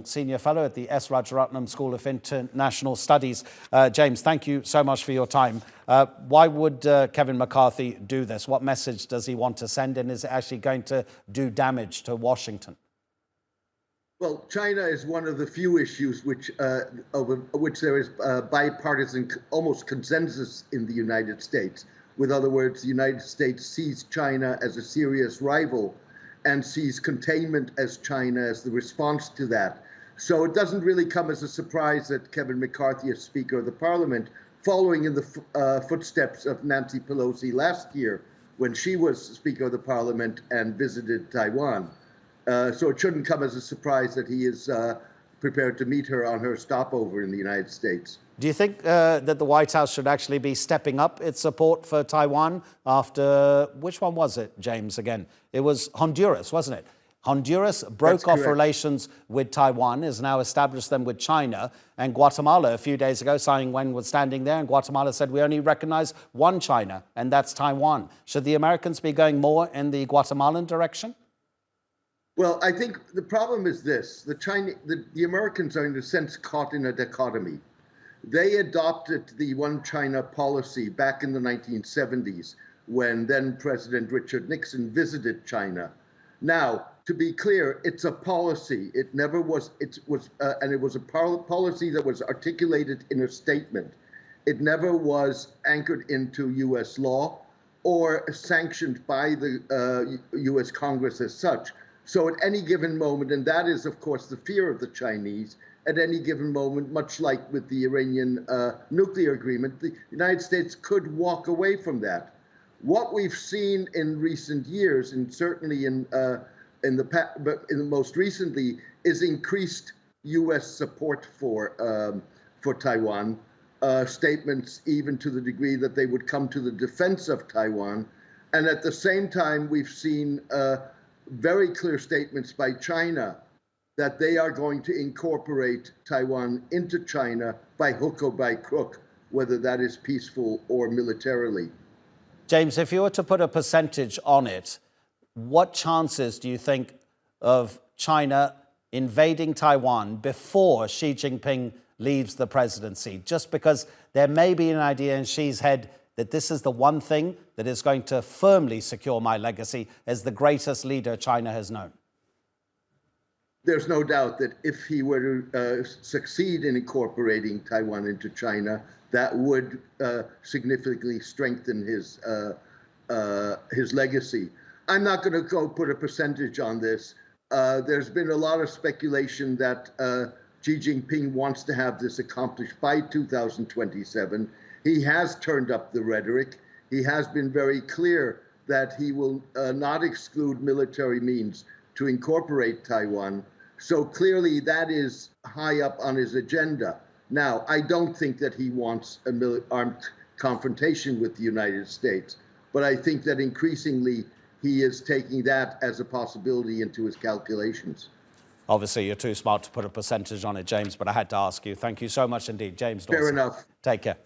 Senior Fellow at the S. Rajaratnam School of International Studies. James, thank you so much for your time. Why would Kevin McCarthy do this? What message does he want to send, and is it actually going to do damage to Washington? Well, China is one of the few issues over which there is bipartisan, almost consensus in the United States. With other words, the United States sees China as a serious rival and sees containment as China as the response to that. So it doesn't really come as a surprise that Kevin McCarthy is Speaker of the Parliament, following in the footsteps of Nancy Pelosi last year when she was Speaker of the Parliament and visited Taiwan. So it shouldn't come as a surprise that he is prepared to meet her on her stopover in the United States. Do you think that the White House should actually be stepping up its support for Taiwan after, which one was it, James, again? It was Honduras, wasn't it? Honduras broke off relations with Taiwan, has now established them with China. And Guatemala, a few days ago, Tsai Ing-wen was standing there, and Guatemala said, we only recognize one China, and that's Taiwan. Should the Americans be going more in the Guatemalan direction? Well, I think the problem is this. The Americans are, in a sense, caught in a dichotomy. They adopted the one China policy back in the 1970s when then President Richard Nixon visited China. Now, to be clear, it's a policy. It never was, and it was a policy that was articulated in a statement. It never was anchored into U.S. law or sanctioned by the U.S. Congress as such. So at any given moment, and that is, of course, the fear of the Chinese, at any given moment, much like with the Iranian nuclear agreement, the United States could walk away from that. What we've seen in recent years, and certainly in the most recently, is increased U.S. support for Taiwan. Statements even to the degree that they would come to the defense of Taiwan, and at the same time, we've seen very clear statements by China that they are going to incorporate Taiwan into China by hook or by crook, whether that is peaceful or militarily. James, if you were to put a percentage on it, what chances do you think of China invading Taiwan before Xi Jinping leaves the presidency? Just because there may be an idea in Xi's head that this is the one thing that is going to firmly secure my legacy as the greatest leader China has known. There's no doubt that if he were to succeed in incorporating Taiwan into China, that would significantly strengthen his legacy. I'm not going to go put a percentage on this. There's been a lot of speculation that Xi Jinping wants to have this accomplished by 2027. He has turned up the rhetoric. He has been very clear that he will not exclude military means to incorporate Taiwan. So clearly that is high up on his agenda. Now, I don't think that he wants an armed confrontation with the United States, but I think that increasingly he is taking that as a possibility into his calculations. Obviously, you're too smart to put a percentage on it, James, but I had to ask you. Thank you so much indeed, James Dorsey. Fair enough. Take care.